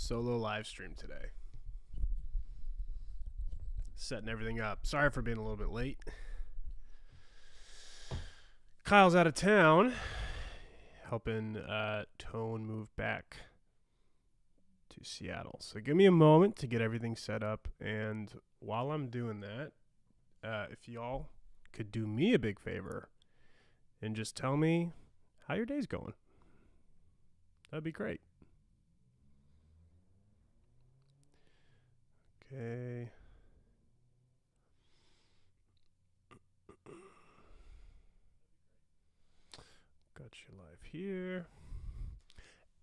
Solo live stream today. Setting everything up. Sorry for being a little bit late. Kyle's out of town, helping Tone move back to Seattle. So give me a moment to get everything set up. And while I'm doing that, if y'all could do me a big favor and just tell me how your day's going, that'd be great. Okay. Got you live here.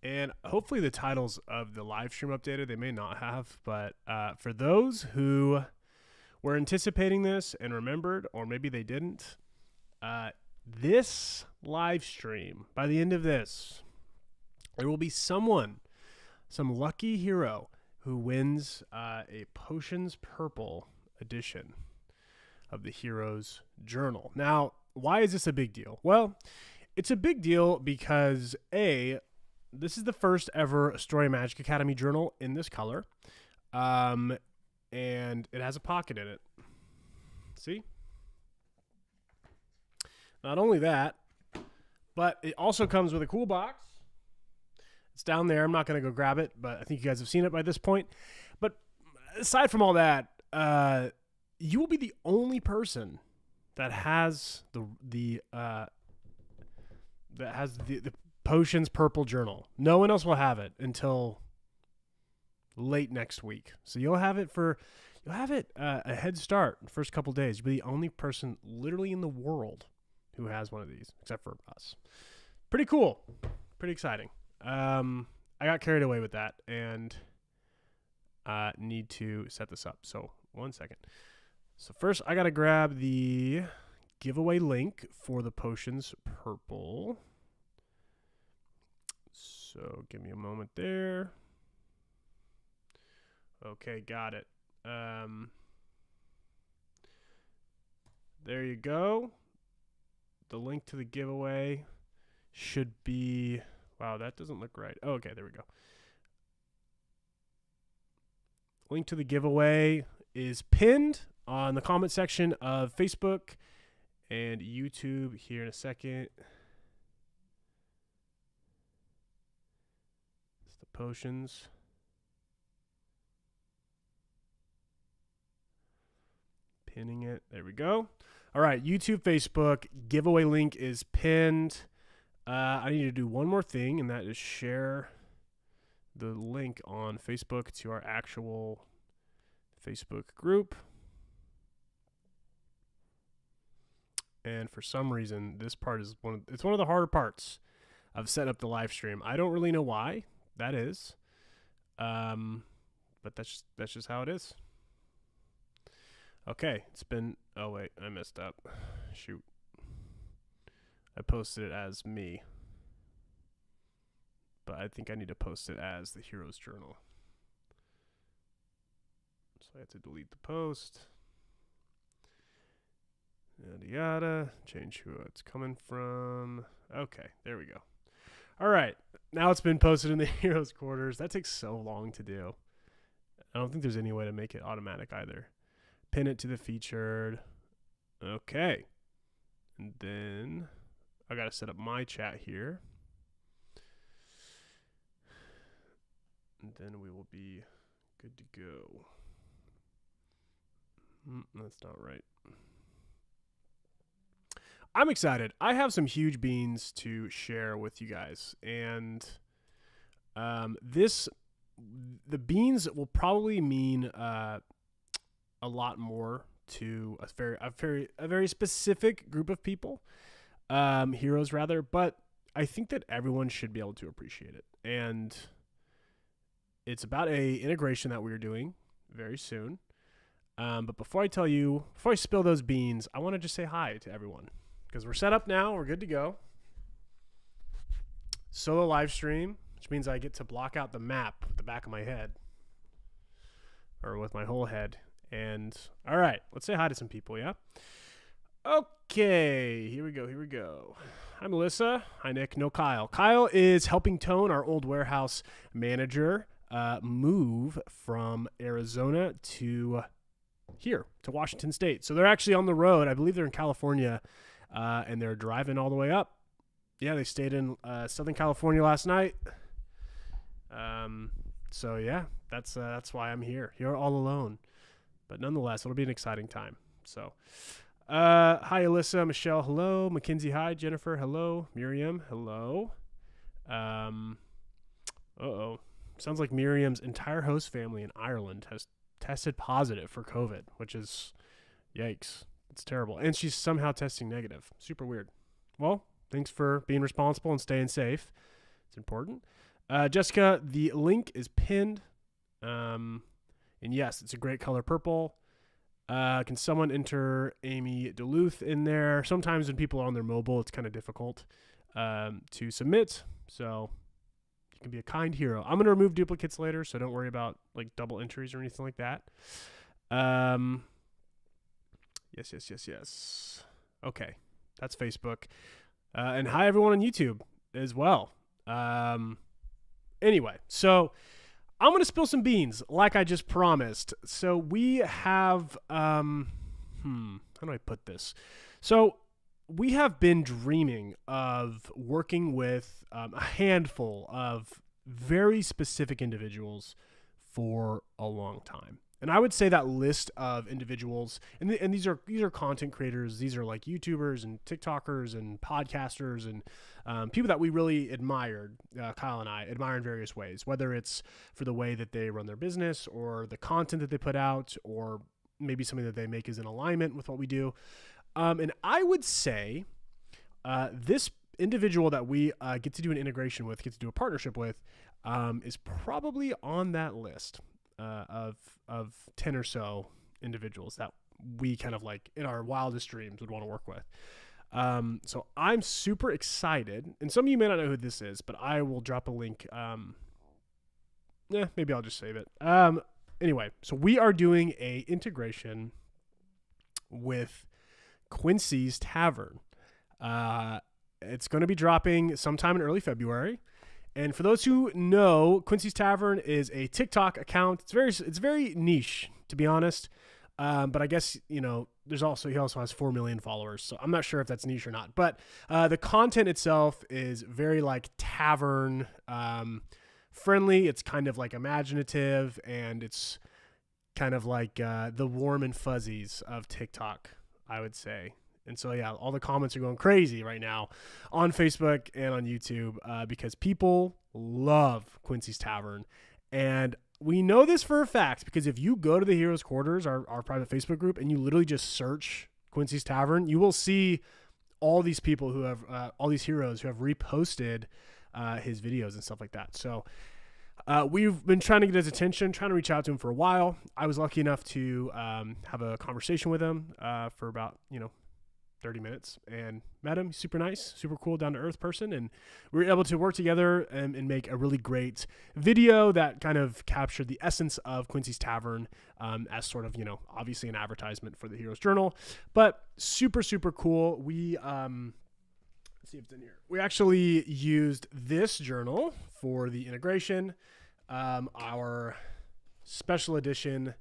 And hopefully the titles of the live stream updated. They may not have, but for those who were anticipating this and remembered, or maybe they didn't, this live stream, by the end of this, there will be some lucky hero who wins a Potions Purple edition of the Hero's Journal. Now, why is this a big deal? Well, it's a big deal because, A, this is the first ever Story Magic Academy journal in this color, and it has a pocket in it. See? Not only that, but it also comes with a cool box. It's down there. I'm not going to go grab it, but I think you guys have seen it by this point. But aside from all that, you will be the only person that has the Potions Purple Journal. No one else will have it until late next week. So you'll have it a head start the first couple days. You'll be the only person literally in the world who has one of these, except for us. Pretty cool. Pretty exciting. I got carried away with that and need to set this up. So 1 second. So first I got to grab the giveaway link for the Potions Purple. So give me a moment there. Okay, got it. There you go. The link to the giveaway should be... Wow, that doesn't look right. Oh, okay, there we go. Link to the giveaway is pinned on the comment section of Facebook and YouTube here in a second. It's the potions. Pinning it. There we go. All right, YouTube, Facebook, giveaway link is pinned. I need to do one more thing, and that is share the link on Facebook to our actual Facebook group. And for some reason, this part is one of the harder parts of setting up the live stream. I don't really know why that is, but that's just how it is. Okay, it's been... Oh, wait, I messed up. Shoot. I posted it as me. But I think I need to post it as the Hero's Journal. So I have to delete the post. Yada yada. Change who it's coming from. Okay, there we go. All right, now it's been posted in the Hero's Quarters. That takes so long to do. I don't think there's any way to make it automatic either. Pin it to the featured. Okay. And then I got to set up my chat here. And then we will be good to go. That's not right. I'm excited. I have some huge beans to share with you guys. And the beans will probably mean a lot more to a very specific group of people, heroes rather, but I think that everyone should be able to appreciate it. And it's about a integration that we're doing very soon. But before I spill those beans, I want to just say hi to everyone because we're set up now. We're good to go. Solo live stream, which means I get to block out the map with the back of my head or with my whole head. And all right, let's say hi to some people, yeah? Okay, here we go. Hi, Melissa. Hi, Nick. No, Kyle. Kyle is helping Tone, our old warehouse manager, move from Arizona to here to Washington State. So they're actually on the road. I believe they're in California, and they're driving all the way up. Yeah, they stayed in Southern California last night. So yeah, that's why I'm here all alone. But nonetheless, it'll be an exciting time. So, hi Alyssa, Michelle, hello, Mackenzie, hi, Jennifer, hello, Miriam, hello. Sounds like Miriam's entire host family in Ireland has tested positive for COVID, which is, yikes, it's terrible. And she's somehow testing negative. Super weird. Well, thanks for being responsible and staying safe. It's important. Jessica, the link is pinned. And yes, it's a great color, purple. Can someone enter Amy Duluth in there? Sometimes when people are on their mobile, it's kind of difficult to submit. So you can be a kind hero. I'm going to remove duplicates later, so don't worry about like double entries or anything like that. Yes. Okay, that's Facebook. And hi everyone on YouTube as well. Anyway, so I'm going to spill some beans like I just promised. So we have, how do I put this? So we have been dreaming of working with a handful of very specific individuals for a long time. And I would say that list of individuals, and these are content creators, these are like YouTubers and TikTokers and podcasters and people that we really admired, Kyle and I admire in various ways, whether it's for the way that they run their business or the content that they put out, or maybe something that they make is in alignment with what we do. And I would say this individual that we get to do an integration with, get to do a partnership with, is probably on that list of 10 or so individuals that we kind of like in our wildest dreams would want to work with. So I'm super excited, and some of you may not know who this is, but I will drop a link. Maybe I'll just save it. Anyway, so we are doing a integration with Quincy's Tavern. It's going to be dropping sometime in early February. And for those who know, Quincy's Tavern is a TikTok account. It's very niche, to be honest. But I guess, he also has 4 million followers. So I'm not sure if that's niche or not. But the content itself is very like tavern friendly. It's kind of like imaginative, and it's kind of like the warm and fuzzies of TikTok, I would say. And so, yeah, all the comments are going crazy right now on Facebook and on YouTube because people love Quincy's Tavern. And we know this for a fact because if you go to the Heroes Quarters, our private Facebook group, and you literally just search Quincy's Tavern, you will see all these people who have, all these heroes who have reposted his videos and stuff like that. So we've been trying to get his attention, trying to reach out to him for a while. I was lucky enough to have a conversation with him for about, 30 minutes and met him. Super nice, super cool, down to earth person. And we were able to work together and make a really great video that kind of captured the essence of Quincy's Tavern as sort of, obviously an advertisement for the Heroes Journal, but super, super cool. We, let's see if it's in here. We actually used this journal for the integration, our special edition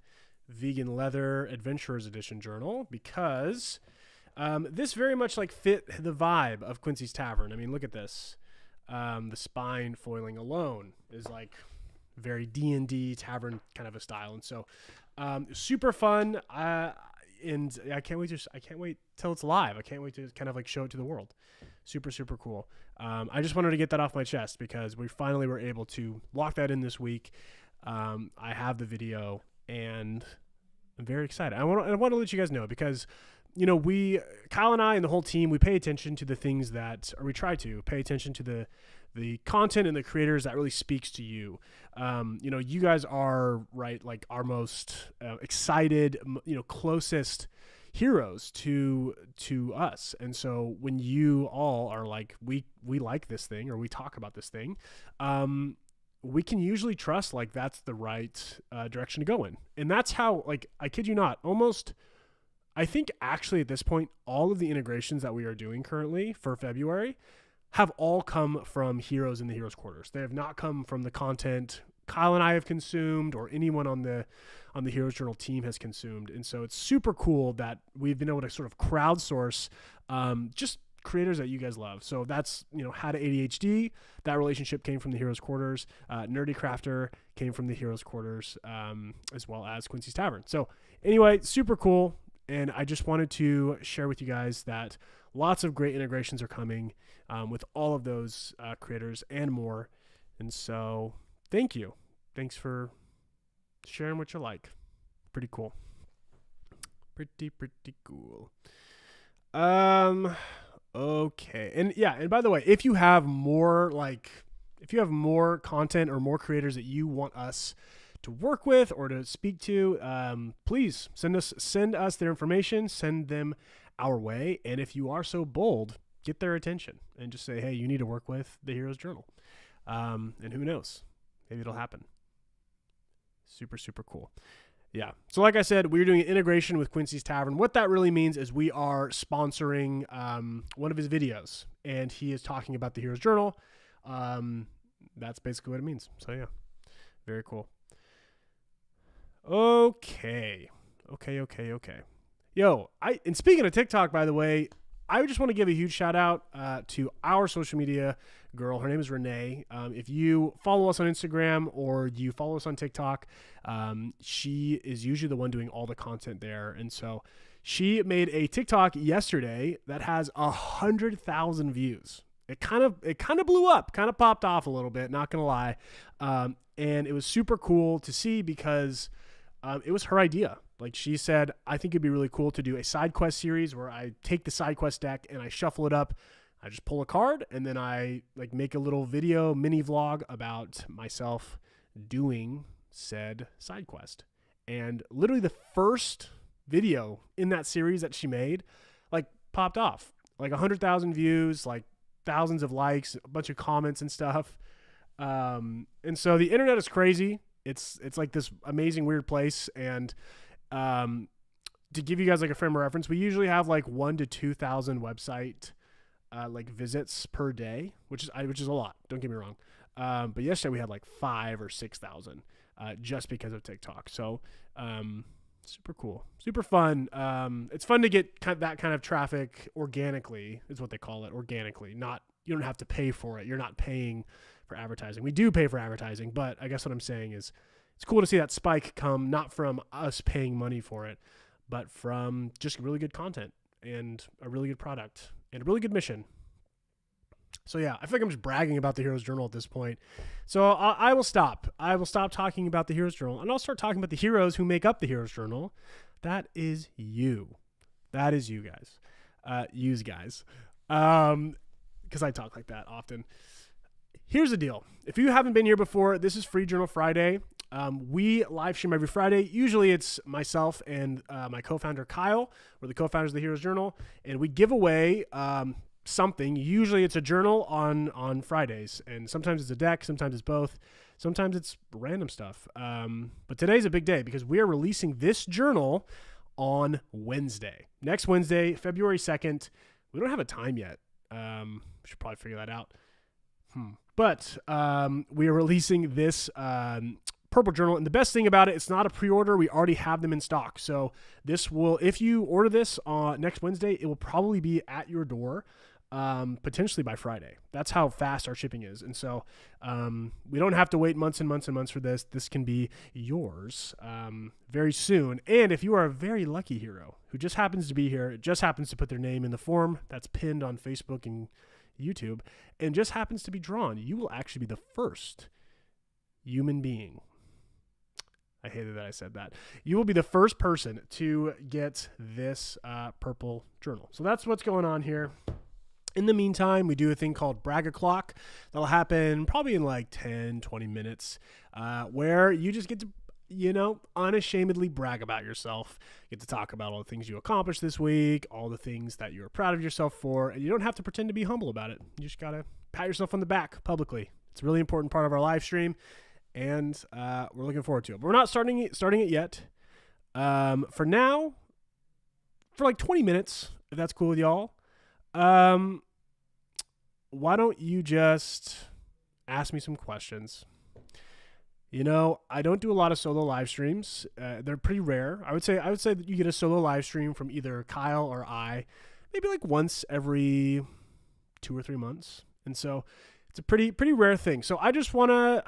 vegan leather adventurers edition journal, because this very much like fit the vibe of Quincy's Tavern. I mean, look at this. The spine foiling alone is like very D&D tavern kind of a style. And so super fun. And I can't wait till it's live. I can't wait to kind of like show it to the world. Super, super cool. I just wanted to get that off my chest because we finally were able to lock that in this week. I have the video and I'm very excited. I want to let you guys know because Kyle and I and the whole team, we pay attention to the things we try to pay attention to the content and the creators that really speaks to you. You guys are right, like our most excited, closest heroes to us. And so when you all are like, we like this thing or we talk about this thing, we can usually trust like that's the right direction to go in. And that's how, like, I kid you not, I think actually at this point, all of the integrations that we are doing currently for February have all come from heroes in the Heroes Quarters. They have not come from the content Kyle and I have consumed, or anyone on the Heroes Journal team has consumed. And so it's super cool that we've been able to sort of crowdsource just creators that you guys love. So that's, How to ADHD. That relationship came from the Heroes Quarters. Nerdy Crafter came from the Heroes Quarters, as well as Quincy's Tavern. So anyway, super cool. And I just wanted to share with you guys that lots of great integrations are coming with all of those creators and more. And so thank you. Thanks for sharing what you like. Pretty cool. Pretty cool. Okay. And by the way, if you have more content or more creators that you want us to work with or to speak to, please send us their information, send them our way. And if you are so bold, get their attention and just say, hey, you need to work with the Heroes Journal. And who knows, maybe it'll happen. Super, super cool. Yeah. So like I said, we're doing an integration with Quincy's Tavern. What that really means is we are sponsoring one of his videos, and he is talking about the Heroes Journal. That's basically what it means. So yeah, very cool. Okay. Yo, and speaking of TikTok, by the way, I just want to give a huge shout out to our social media girl. Her name is Renee. If you follow us on Instagram or you follow us on TikTok, she is usually the one doing all the content there. And so she made a TikTok yesterday that has 100,000 views. It kind of blew up, kind of popped off a little bit, not gonna lie. And it was super cool to see because it was her idea. Like she said, I think it'd be really cool to do a side quest series where I take the side quest deck and I shuffle it up. I just pull a card and then I make a little video mini vlog about myself doing said side quest. And literally the first video in that series that she made, popped off, 100,000 views, thousands of likes, a bunch of comments and stuff. And so the internet is crazy. It's like this amazing, weird place. And, to give you guys a frame of reference, we usually have 1,000 to 2,000 website, visits per day, which is a lot. Don't get me wrong. But yesterday we had 5,000 or 6,000, just because of TikTok. So, super cool, super fun. It's fun to get that kind of traffic organically, is what they call it, organically. You don't have to pay for it. You're not paying for advertising. We do pay for advertising, but I guess what I'm saying is it's cool to see that spike come not from us paying money for it, but from just really good content and a really good product and a really good mission. So yeah, I feel like I'm just bragging about the Heroes Journal at this point. So I will stop. I will stop talking about the Heroes Journal, and I'll start talking about the heroes who make up the Heroes Journal. That is you. That is you guys. Yous guys. Because I talk like that often. Here's the deal. If you haven't been here before, this is Free Journal Friday. We live stream every Friday. Usually it's myself and my co-founder Kyle. We're the co-founders of the Heroes Journal, and we give away something. Usually it's a journal on Fridays, and sometimes it's a deck, sometimes it's both, sometimes it's random stuff. But today's a big day because we are releasing this journal on Wednesday. Next Wednesday, February 2nd. We don't have a time yet. We should probably figure that out. But we are releasing this purple journal, and the best thing about it, it's not a pre-order. We already have them in stock. So this will, if you order this next Wednesday, it will probably be at your door potentially by Friday. That's how fast our shipping is. And so we don't have to wait months and months and months for this. This can be yours very soon. And if you are a very lucky hero who just happens to be here, just happens to put their name in the form that's pinned on Facebook and YouTube, and just happens to be drawn, you will actually be the first human being. I hated that I said that. You will be the first person to get this purple journal. So that's what's going on here. In the meantime, we do a thing called Brag O'Clock. That'll happen probably in 10, 20 minutes, where you just get to, unashamedly brag about yourself. You get to talk about all the things you accomplished this week, all the things that you're proud of yourself for, and you don't have to pretend to be humble about it. You just got to pat yourself on the back publicly. It's a really important part of our live stream, and we're looking forward to it. But we're not starting it yet. For now, for 20 minutes, if that's cool with y'all, why don't you just ask me some questions? I don't do a lot of solo live streams. They're pretty rare. I would say that you get a solo live stream from either Kyle or I, maybe like once every 2 or 3 months. And so it's a pretty rare thing. So I just wanna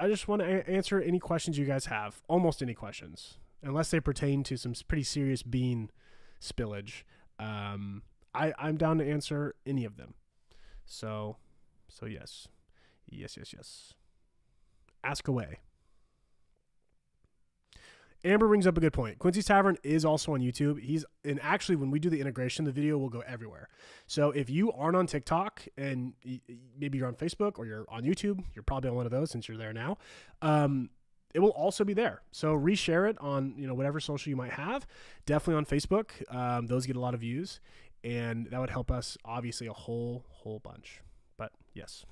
answer any questions you guys have, almost any questions, unless they pertain to some pretty serious bean spillage. I'm down to answer any of them. So yes. Ask away. Amber brings up a good point. Quincy's Tavern is also on YouTube. And actually, when we do the integration, the video will go everywhere. So if you aren't on TikTok and maybe you're on Facebook or you're on YouTube, you're probably on one of those since you're there now. It will also be there. So reshare it on whatever social you might have. Definitely on Facebook. Those get a lot of views, and that would help us obviously a whole bunch. But yes.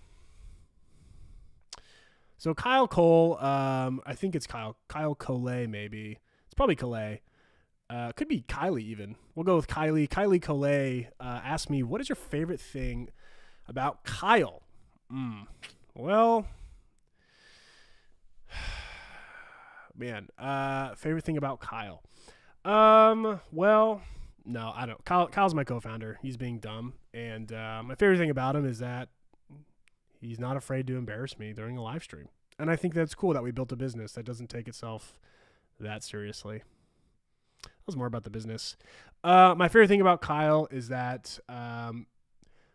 So Kyle Cole, I think it's Kyle Collet, maybe. It's probably Collet. Could be Kylie even. We'll go with Kylie. Kylie Collet asked me, what is your favorite thing about Kyle? Well, man, favorite thing about Kyle. Well, no, I don't. Kyle's my co-founder. He's being dumb. And my favorite thing about him is that he's not afraid to embarrass me during a live stream. And I think that's cool that we built a business that doesn't take itself that seriously. That was more about the business. My favorite thing about Kyle is that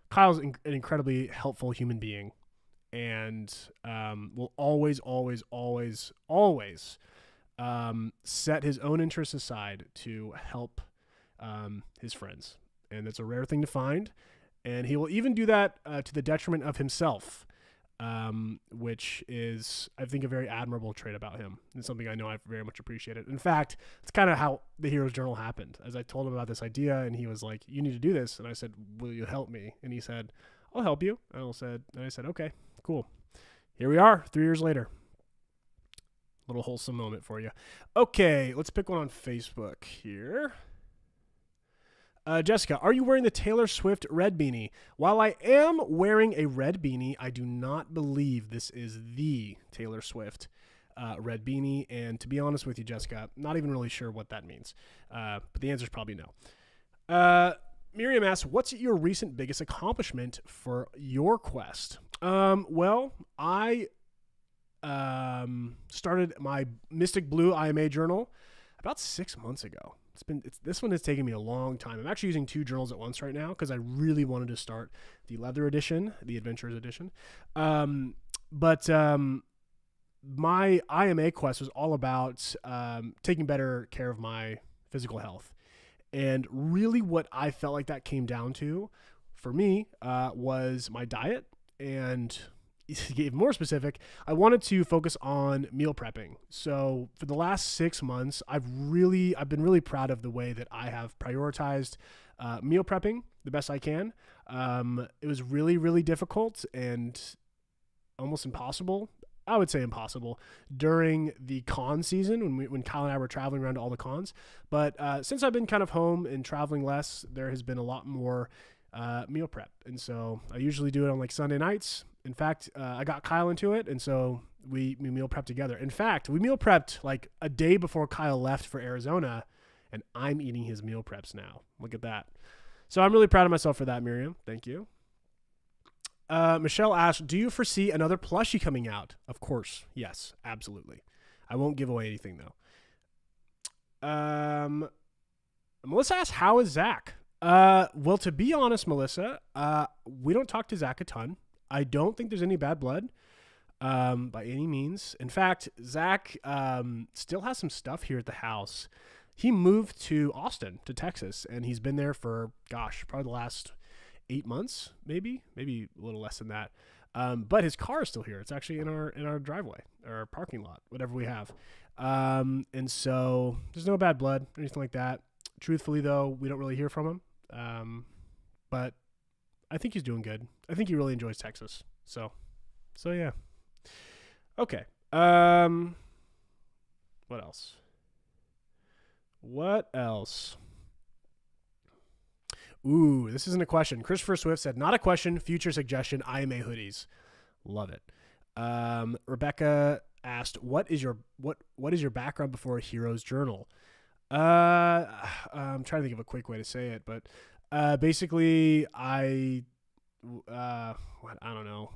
Kyle's an incredibly helpful human being, and will always set his own interests aside to help his friends. And it's a rare thing to find. And he will even do that to the detriment of himself, which is, I think, a very admirable trait about him, and something I know I've very much appreciated. In fact, it's kind of how the Hero's Journal happened. As I told him about this idea, and he was like, you need to do this. And I said, will you help me? And he said, I'll help you. And I said, okay, cool. Here we are 3 years later. Little wholesome moment for you. Okay, let's pick one on Facebook here. Jessica, are you wearing the Taylor Swift red beanie? While I am wearing a red beanie, I do not believe this is the Taylor Swift red beanie. And to be honest with you, Jessica, not even really sure what that means. But the answer is probably no. Miriam asks, what's your recent biggest accomplishment for your quest? Well, I started my Mystic Blue IMA journal about 6 months ago. This one has taken me a long time. I'm actually using 2 journals at once right now because I really wanted to start the leather edition, the adventurers edition. But my IMA quest was all about taking better care of my physical health. And really what I felt like that came down to for me was my diet. And to get more specific, I wanted to focus on meal prepping. So for the last 6 months, I've been really proud of the way that I have prioritized meal prepping the best I can. It was really, really difficult and almost impossible. I would say impossible during the con season when Kyle and I were traveling around to all the cons. But since I've been kind of home and traveling less, there has been a lot more meal prep. And so I usually do it on like Sunday nights. In fact, I got Kyle into it, and so we meal prepped together. In fact, we meal prepped like a day before Kyle left for Arizona, and I'm eating his meal preps now. Look at that. So I'm really proud of myself for that, Miriam. Thank you. Michelle asked, do you foresee another plushie coming out? Of course. Yes, absolutely. I won't give away anything, though. Melissa asked, how is Zach? Well, to be honest, Melissa, we don't talk to Zach a ton. I don't think there's any bad blood by any means. In fact, Zach still has some stuff here at the house. He moved to Austin, to Texas, and he's been there for, probably the last 8 months, maybe a little less than that. But his car is still here. It's actually in our driveway or parking lot, whatever we have. And so there's no bad blood or anything like that. Truthfully, though, we don't really hear from him. But I think he's doing good. I think he really enjoys Texas. So yeah. Okay. What else? Ooh, this isn't a question. Christopher Swift said, not a question, future suggestion, IMA hoodies. Love it. Rebecca asked, what is your background before Hero's Journal? I'm trying to think of a quick way to say it, but basically I don't know.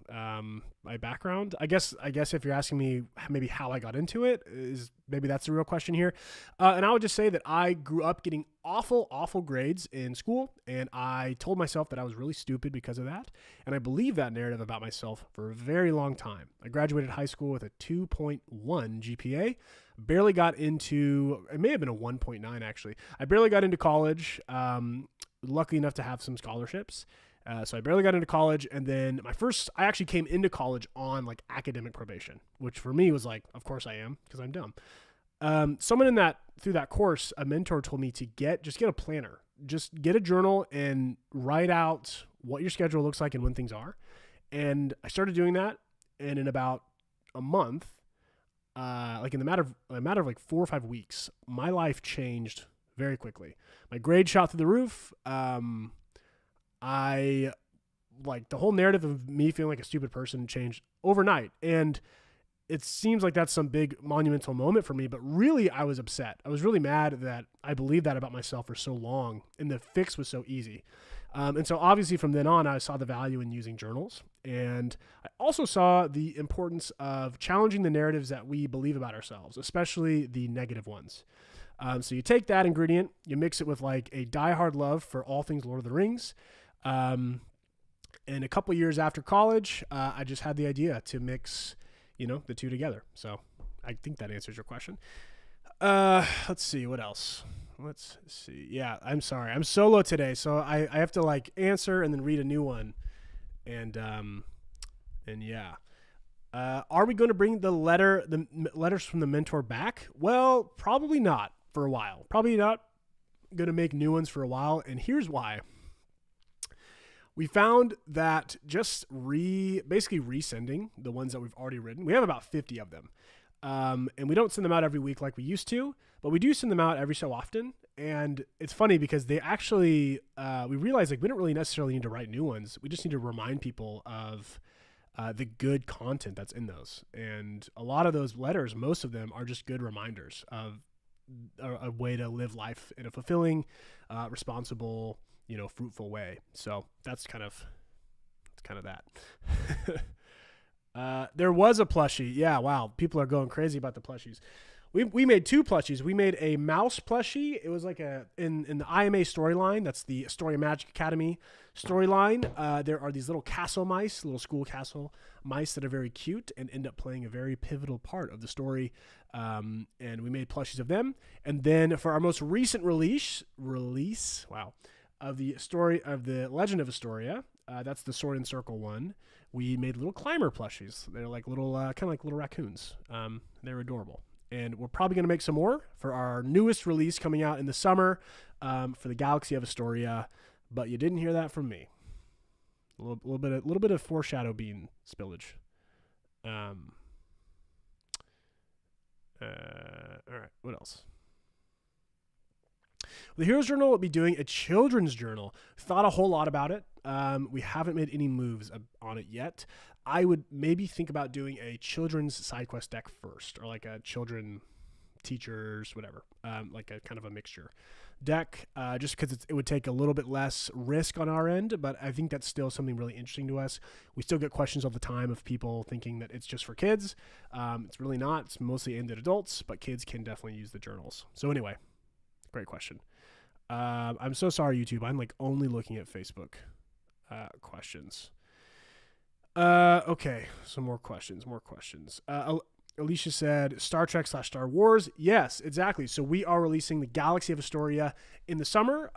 My background, I guess if you're asking me maybe how I got into it, is maybe that's the real question here. And I would just say that I grew up getting awful grades in school, and I told myself that I was really stupid because of that. And I believed that narrative about myself for a very long time. I graduated high school with a 2.1 GPA. Barely got into, it may have been a 1.9 actually. I barely got into college. Lucky enough to have some scholarships. So I barely got into college, and then I actually came into college on like academic probation, which for me was like, of course I am, because I'm dumb. Someone through that course, a mentor told me to just get a planner, just get a journal and write out what your schedule looks like and when things are. And I started doing that, and in about a month, like in the matter of like 4 or 5 weeks, my life changed very quickly. My grades shot through the roof. I like the whole narrative of me feeling like a stupid person changed overnight. And it seems like that's some big monumental moment for me, but really I was upset. I was really mad that I believed that about myself for so long and the fix was so easy. And so obviously from then on, I saw the value in using journals. And I also saw the importance of challenging the narratives that we believe about ourselves, especially the negative ones. So you take that ingredient, you mix it with like a diehard love for all things Lord of the Rings. And a couple years after college, I just had the idea to mix, the two together. So I think that answers your question. Let's see, what else? Let's see. Yeah, I'm sorry. I'm solo today, so I have to like answer and then read a new one. And yeah. Are we going to bring the letters from the mentor back? Well, probably not for a while. Probably not going to make new ones for a while. And here's why. We found that just basically resending the ones that we've already written, we have about 50 of them. And we don't send them out every week like we used to, but we do send them out every so often. And it's funny because they actually, we realize like we don't really necessarily need to write new ones. We just need to remind people of the good content that's in those. And a lot of those letters, most of them are just good reminders of a way to live life in a fulfilling, responsible, fruitful way. So that's kind of that. There was a plushie. Yeah. Wow. People are going crazy about the plushies. We made 2 plushies. We made a mouse plushie. It was like in the IMA storyline. That's the Astoria Magic Academy storyline. There are these little castle mice, little school castle mice that are very cute and end up playing a very pivotal part of the story. And we made plushies of them. And then for our most recent release, of the story of the Legend of Astoria, that's the Sword and Circle one. We made little climber plushies. They're like little, kind of like little raccoons. They're adorable. And we're probably going to make some more for our newest release coming out in the summer, for the Galaxy of Astoria. But you didn't hear that from me. A little bit of foreshadow bean spillage. All right. What else? The Hero's Journal will be doing a children's journal. Thought a whole lot about it. We haven't made any moves on it yet. I would maybe think about doing a children's side quest deck first, or like a children teachers, whatever, like a kind of a mixture deck, just because it would take a little bit less risk on our end, but I think that's still something really interesting to us. We still get questions all the time of people thinking that it's just for kids. It's really not. It's mostly aimed at adults, but kids can definitely use the journals. So anyway, great question. I'm so sorry, YouTube. I'm like only looking at Facebook questions. Okay, some more questions. Alicia said Star Trek / Star Wars. Yes, exactly. So we are releasing the Galaxy of Astoria in the summer.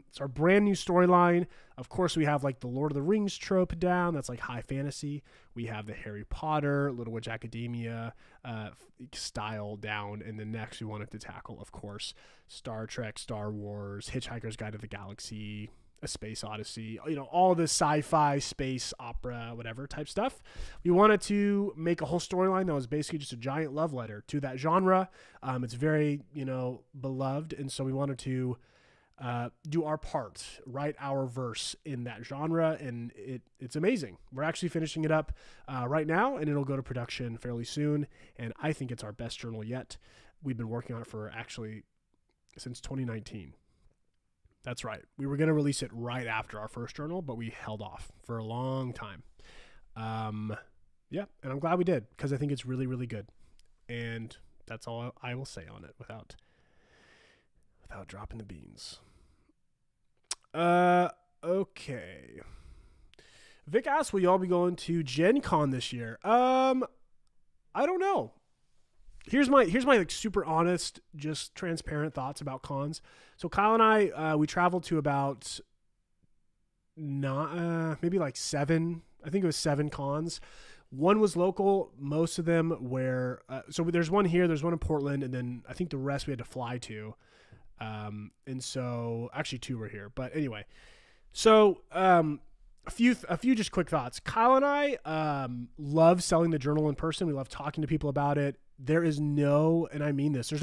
It's our brand new storyline. Of course, we have like the Lord of the Rings trope down. That's like high fantasy. We have the Harry Potter, Little Witch Academia style down. And then next we wanted to tackle, of course, Star Trek, Star Wars, Hitchhiker's Guide to the Galaxy, A Space Odyssey, all this sci-fi, space, opera, whatever type stuff. We wanted to make a whole storyline that was basically just a giant love letter to that genre. It's very, beloved. And so we wanted to do our part, write our verse in that genre, and it's amazing. We're actually finishing it up right now, and it'll go to production fairly soon, and I think it's our best journal yet. We've been working on it for actually since 2019. That's right. We were going to release it right after our first journal, but we held off for a long time. Yeah, and I'm glad we did, because I think it's really, really good. And that's all I will say on it without dropping the beans. Okay. Vic asked, will y'all be going to Gen Con this year? I don't know. Here's my like super honest, just transparent thoughts about cons. So Kyle and I, we traveled to about maybe like 7. I think it was 7 cons. One was local. Most of them were, so there's one here, there's one in Portland, and then I think the rest we had to fly to. And so actually 2 were here, but anyway, so, a few just quick thoughts. Kyle and I, love selling the journal in person. We love talking to people about it. There is no, and I mean this, there's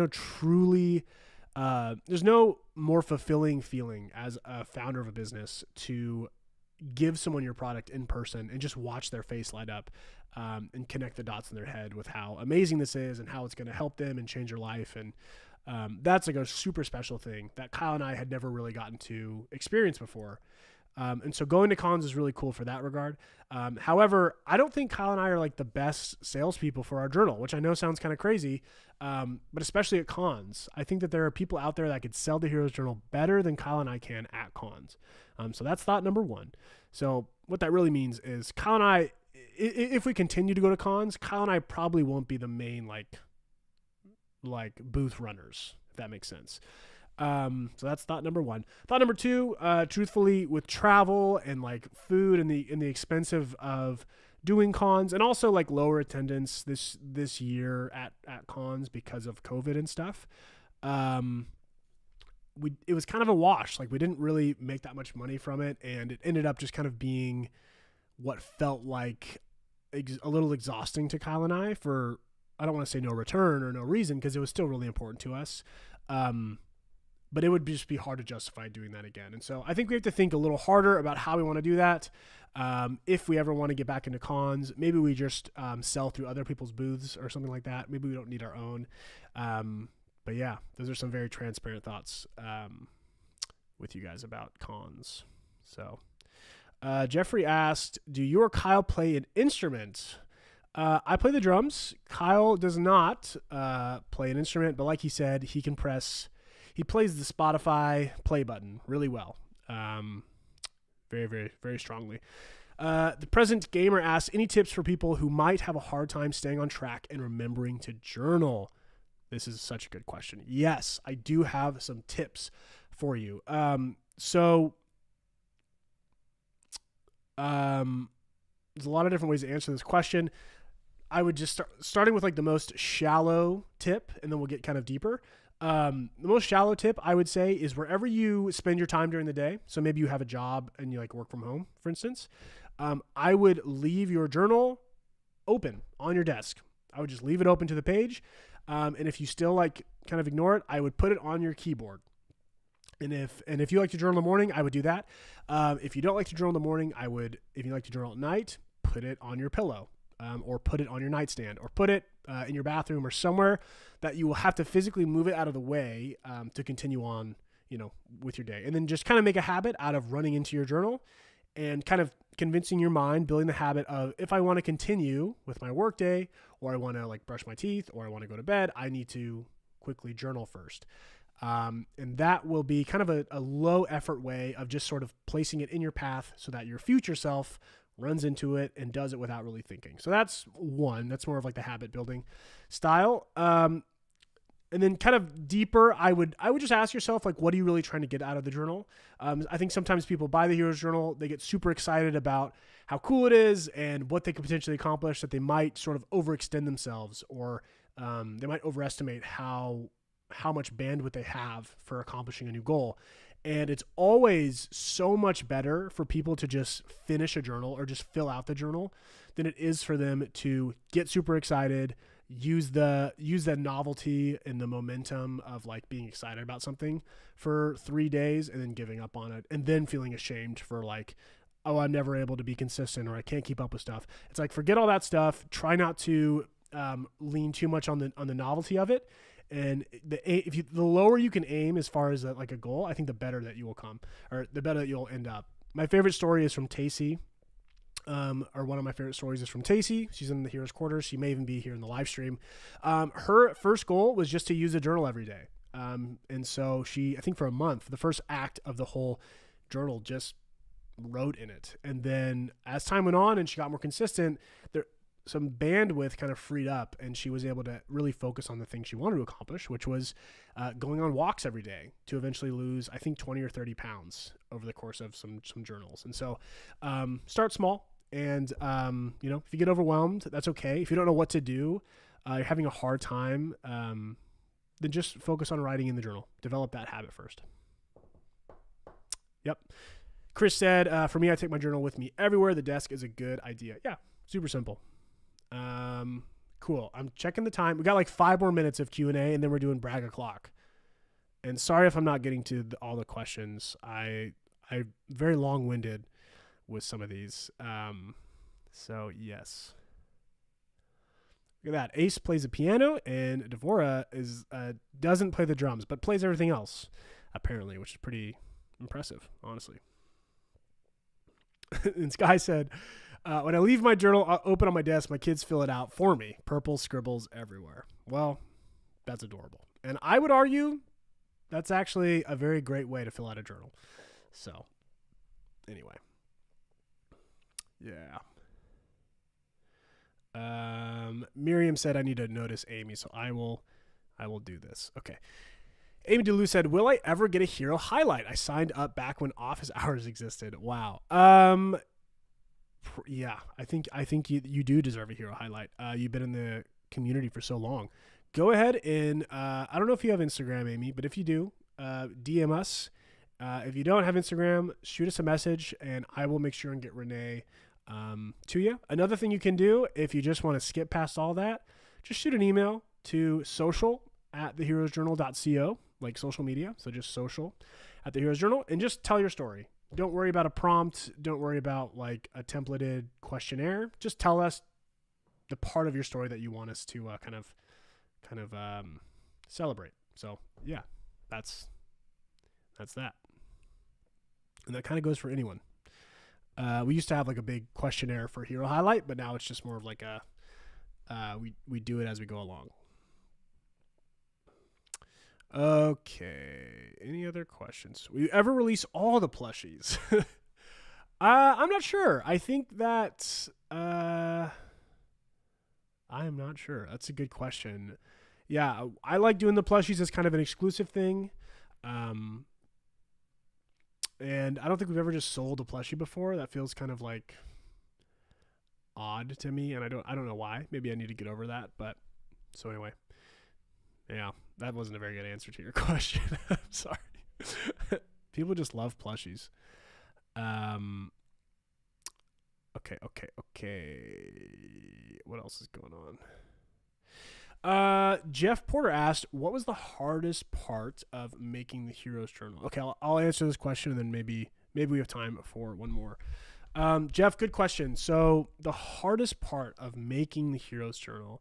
no more fulfilling feeling as a founder of a business to give someone your product in person and just watch their face light up, and connect the dots in their head with how amazing this is and how it's going to help them and change their life. And that's like a super special thing that Kyle and I had never really gotten to experience before. And so going to cons is really cool for that regard. However, I don't think Kyle and I are like the best salespeople for our journal, which I know sounds kind of crazy. But especially at cons, I think that there are people out there that could sell the Heroes Journal better than Kyle and I can at cons. So that's thought number 1. So what that really means is Kyle and I, if we continue to go to cons, Kyle and I probably won't be the main like booth runners, if that makes sense. So that's thought number 1. Thought number 2, truthfully, with travel and like food and the expensive of doing cons, and also like lower attendance this year at cons because of COVID and stuff, it was kind of a wash. Like we didn't really make that much money from it, and it ended up just kind of being what felt like a little exhausting to Kyle and I for, I don't want to say no return or no reason, because it was still really important to us. But it would just be hard to justify doing that again. And so I think we have to think a little harder about how we want to do that. If we ever want to get back into cons, maybe we just sell through other people's booths or something like that. Maybe we don't need our own. But yeah, those are some very transparent thoughts with you guys about cons. So Jeffrey asked, do you or Kyle play an instrument? I play the drums. Kyle does not play an instrument, but like he said, he plays the Spotify play button really well. Very, very, very strongly. The Present Gamer asks, any tips for people who might have a hard time staying on track and remembering to journal? This is such a good question. Yes, I do have some tips for you. So there's a lot of different ways to answer this question. I would just starting with like the most shallow tip, and then we'll get kind of deeper. The most shallow tip I would say is wherever you spend your time during the day. So maybe you have a job and you like work from home, for instance. I would leave your journal open on your desk. I would just leave it open to the page. And if you still like kind of ignore it, I would put it on your keyboard. And if you like to journal in the morning, I would do that. If you don't like to journal in the morning, if you like to journal at night, put it on your pillow. Or put it on your nightstand, or put it in your bathroom or somewhere that you will have to physically move it out of the way to continue on, with your day. And then just kind of make a habit out of running into your journal and kind of convincing your mind, building the habit of, if I want to continue with my work day, or I want to like brush my teeth, or I want to go to bed, I need to quickly journal first. And that will be kind of a low effort way of just sort of placing it in your path so that your future self runs into it and does it without really thinking. So that's one. That's more of like the habit building style. And then kind of deeper, I would just ask yourself, like, what are you really trying to get out of the journal? I think sometimes people buy the Heroes Journal, they get super excited about how cool it is and what they could potentially accomplish, that they might sort of overextend themselves, or they might overestimate how much bandwidth they have for accomplishing a new goal. And it's always so much better for people to just finish a journal or just fill out the journal than it is for them to get super excited, use the novelty and the momentum of like being excited about something for 3 days and then giving up on it and then feeling ashamed for like, oh, I'm never able to be consistent or I can't keep up with stuff. It's like, forget all that stuff. Try not to lean too much on the novelty of it. And the lower you can aim as far as like a goal, I think the better that you will come, or the better that you'll end up. My favorite story is from Tacey, or one of my favorite stories is from Tacey. She's in the Heroes Quarters. She may even be here in the live stream. Her first goal was just to use a journal every day. And so she, I think for a month, the first act of the whole journal, just wrote in it. And then as time went on and she got more consistent, some bandwidth kind of freed up and she was able to really focus on the thing she wanted to accomplish, which was going on walks every day to eventually lose, I think, 20 or 30 pounds over the course of some journals. And so start small. And, if you get overwhelmed, that's okay. If you don't know what to do, you're having a hard time, then just focus on writing in the journal. Develop that habit first. Yep. Chris said, for me, I take my journal with me everywhere. The desk is a good idea. Yeah, super simple. Cool. I'm checking the time. We got like 5 more minutes of Q&A and then we're doing brag o'clock. And sorry if I'm not getting to all the questions. I very long-winded with some of these. So yes. Look at that. Ace plays the piano and Devora doesn't play the drums, but plays everything else apparently, which is pretty impressive, honestly. And Sky said, when I leave my journal open on my desk, my kids fill it out for me. Purple scribbles everywhere. Well, that's adorable. And I would argue that's actually a very great way to fill out a journal. So, anyway. Yeah. Miriam said I need to notice Amy, so I will do this. Okay. Amy DeLu said, will I ever get a hero highlight? I signed up back when office hours existed. Wow. Yeah, I think you do deserve a hero highlight. You've been in the community for so long. Go ahead and I don't know if you have Instagram, Amy, but if you do, DM us. If you don't have Instagram, shoot us a message and I will make sure and get Renee to you. Another thing you can do, if you just want to skip past all that, just shoot an email to social@theheroesjournal.co, like social media. So just social@theheroesjournal and just tell your story. Don't worry about a prompt. Don't worry about like a templated questionnaire. Just tell us the part of your story that you want us to kind of celebrate. So yeah, that's that. And that kind of goes for anyone. We used to have like a big questionnaire for hero highlight, but now it's just more of like we do it as we go along. Okay. Any other questions? Will you ever release all the plushies? I'm not sure. I think that I am not sure. That's a good question. Yeah, I like doing the plushies as kind of an exclusive thing. And I don't think we've ever just sold a plushie before. That feels kind of like odd to me, and I don't know why. Maybe I need to get over that, but so anyway. Yeah, that wasn't a very good answer to your question. I'm sorry. People just love plushies. Okay. What else is going on? Jeff Porter asked, what was the hardest part of making the Heroes Journal? Okay, I'll answer this question and then maybe we have time for one more. Jeff, good question. So the hardest part of making the Heroes Journal.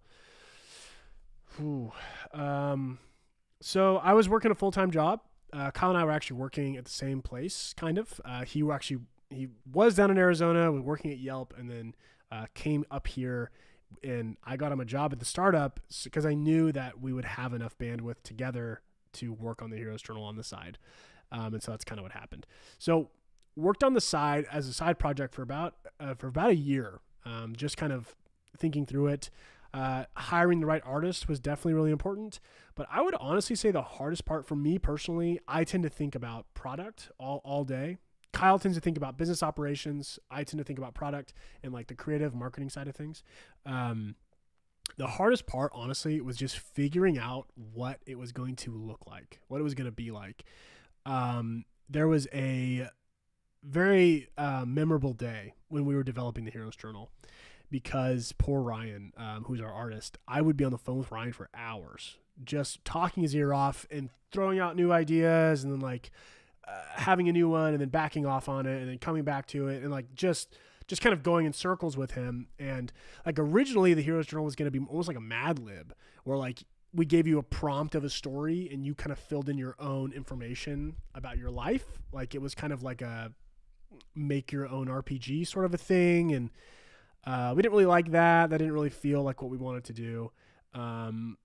So I was working a full-time job. Kyle and I were actually working at the same place, kind of. He was down in Arizona, was working at Yelp, and then came up here, and I got him a job at the startup because I knew that we would have enough bandwidth together to work on the Heroes Journal on the side. And so that's kind of what happened. So worked on the side as a side project for about a year, just kind of thinking through it. Hiring the right artist was definitely really important, but I would honestly say the hardest part for me personally, I tend to think about product all day. Kyle tends to think about business operations. I tend to think about product and like the creative marketing side of things. The hardest part, honestly, was just figuring out what it was going to look like, what it was going to be like. there was a very memorable day when we were developing the Heroes Journal, because poor Ryan, who's our artist, I would be on the phone with Ryan for hours, just talking his ear off and throwing out new ideas, and then like having a new one and then backing off on it and then coming back to it, and like just kind of going in circles with him. And like originally the Heroes Journal was going to be almost like a Mad Lib, where like we gave you a prompt of a story and you kind of filled in your own information about your life. Like it was kind of like a make your own RPG sort of a thing. And we didn't really like that. That didn't really feel like what we wanted to do. And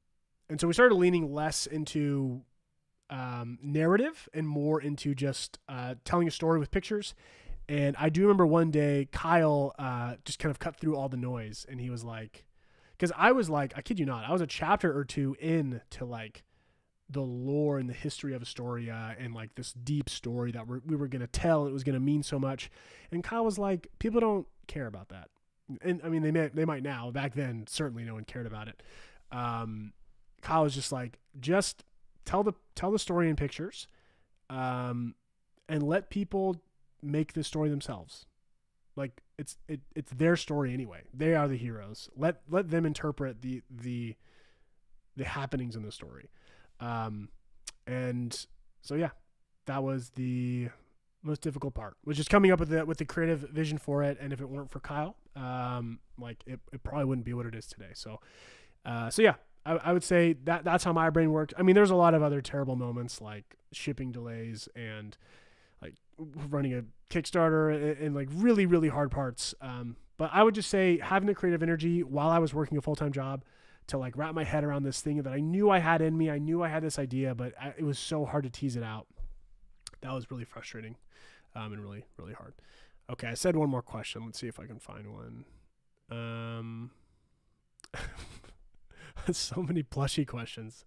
so we started leaning less into narrative and more into just telling a story with pictures. And I do remember one day Kyle just kind of cut through all the noise, and he was like, because I was like, I kid you not, I was a chapter or two in to like the lore and the history of Astoria and like this deep story that we were going to tell. It was going to mean so much. And Kyle was like, people don't care about that. And I mean, they might now. Back then, certainly no one cared about it. Kyle was just like, just tell the story in pictures, and let people make the story themselves. Like it's their story anyway. They are the heroes. Let them interpret the happenings in the story. And so yeah, that was the most difficult part, which is coming up with the creative vision for it. And if it weren't for Kyle, like it probably wouldn't be what it is today. So yeah, I would say that's how my brain worked. I mean, there's a lot of other terrible moments like shipping delays and like running a Kickstarter and like really, really hard parts. But I would just say having the creative energy while I was working a full-time job to like wrap my head around this thing that I knew I had in me. I knew I had this idea, but it was so hard to tease it out. That was really frustrating, and really, really hard. Okay. I said one more question. Let's see if I can find one. So many plushie questions.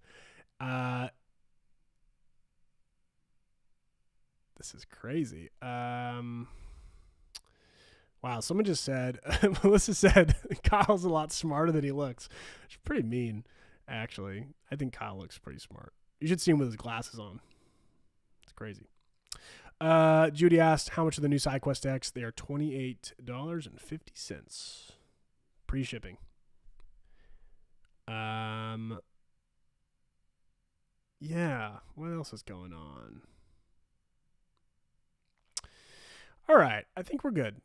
This is crazy. Wow, someone just said, Melissa said, Kyle's a lot smarter than he looks. It's pretty mean, actually. I think Kyle looks pretty smart. You should see him with his glasses on. It's crazy. Judy asked, how much are the new SideQuest decks? They are $28.50. Pre-shipping. Yeah, what else is going on? All right, I think we're good.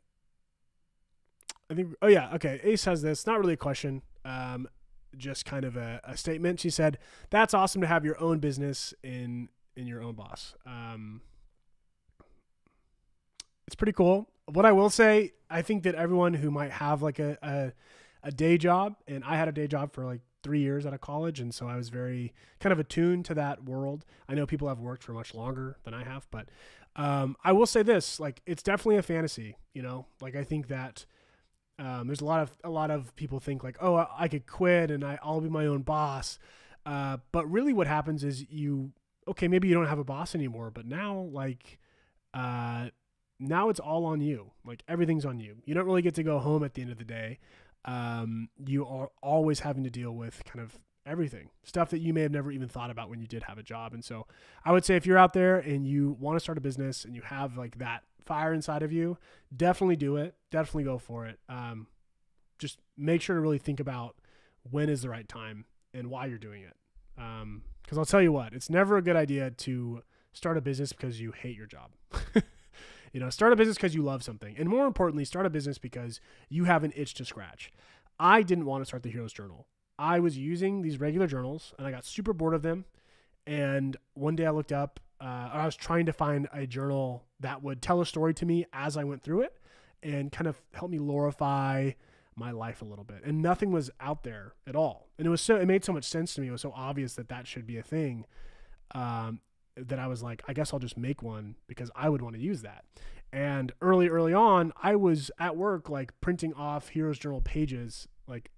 Oh yeah, okay. Ace has this, not really a question, just kind of a statement. She said, that's awesome to have your own business in your own boss. It's pretty cool. What I will say, I think that everyone who might have like a day job, and I had a day job for like 3 years out of college, and so I was very kind of attuned to that world. I know people have worked for much longer than I have, but I will say this, like it's definitely a fantasy, you know, like I think that there's a lot of people think like, oh, I could quit and I'll be my own boss. But really what happens is maybe you don't have a boss anymore, but now like, now it's all on you. Like everything's on you. You don't really get to go home at the end of the day. You are always having to deal with kind of everything, stuff that you may have never even thought about when you did have a job. And so I would say if you're out there and you want to start a business and you have like that fire inside of you, definitely do it. Definitely go for it. Just make sure to really think about when is the right time and why you're doing it. Because I'll tell you what, it's never a good idea to start a business because you hate your job. You know, start a business because you love something. And more importantly, start a business because you have an itch to scratch. I didn't want to start the Heroes Journal. I was using these regular journals and I got super bored of them. And one day I looked up, I was trying to find a journal that would tell a story to me as I went through it and kind of help me glorify my life a little bit. And nothing was out there at all. And it made so much sense to me. It was so obvious that should be a thing. That I was like, I guess I'll just make one because I would want to use that. And early on, I was at work, like printing off Heroes Journal pages, like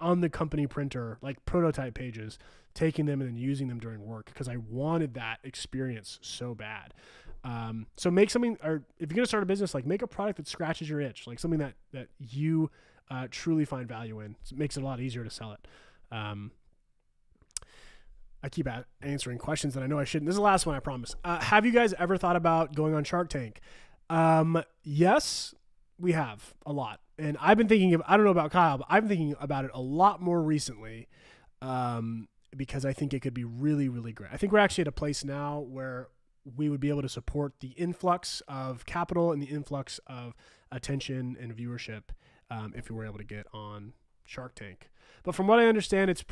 on the company printer, like prototype pages, taking them and then using them during work because I wanted that experience so bad. So make something, or if you're going to start a business, like make a product that scratches your itch, like something that you truly find value in. It makes it a lot easier to sell it. I keep answering questions that I know I shouldn't. This is the last one, I promise. Have you guys ever thought about going on Shark Tank? Yes, we have a lot. And I've been thinking I don't know about Kyle, but I've been thinking about it a lot more recently because I think it could be really, really great. I think we're actually at a place now where we would be able to support the influx of capital and the influx of attention and viewership if we were able to get on Shark Tank. But from what I understand, it's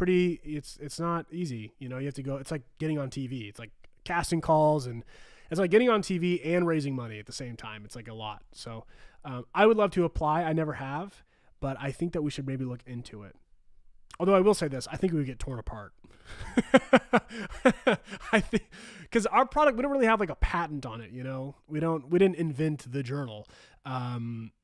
not easy. You know, you have to go, it's like getting on TV. It's like casting calls, and it's like getting on TV and raising money at the same time. It's like a lot. So I would love to apply. I never have, but I think that we should maybe look into it. Although I will say this, I think we would get torn apart. I think because our product, we don't really have like a patent on it. You know, we didn't invent the journal.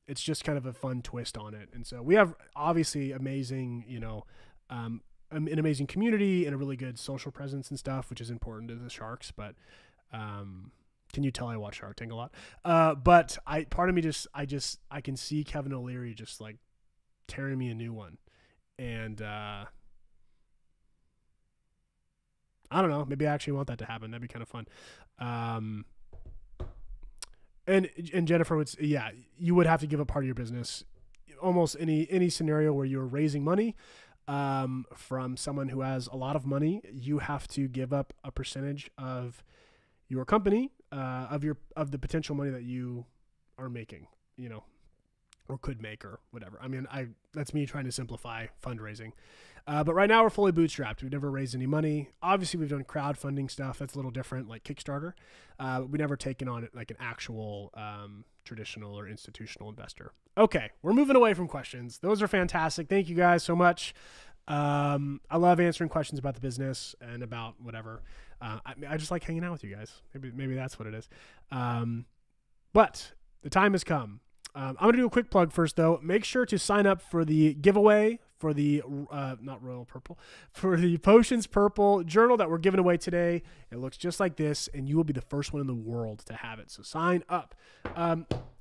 It's just kind of a fun twist on it. And so we have obviously amazing, you know, an amazing community and a really good social presence and stuff, which is important to the Sharks. But can you tell I watch Shark Tank a lot? But part of me I can see Kevin O'Leary just like tearing me a new one. And I don't know, maybe I actually want that to happen. That'd be kind of fun. And Jennifer would, you would have to give up part of your business. Almost any scenario where you're raising money from someone who has a lot of money, you have to give up a percentage of your company, of the potential money that you are making, you know, or could make or whatever. I mean, that's me trying to simplify fundraising. But right now we're fully bootstrapped. We've never raised any money. Obviously we've done crowdfunding stuff. That's a little different, like Kickstarter. We've never taken on like an actual traditional or institutional investor. Okay, we're moving away from questions. Those are fantastic. Thank you guys so much. I love answering questions about the business and about whatever. I just like hanging out with you guys. Maybe that's what it is. But the time has come. I'm going to do a quick plug first, though. Make sure to sign up for the giveaway for the, not Royal Purple, for the Potions Purple journal that we're giving away today. It looks just like this, and you will be the first one in the world to have it. So sign up.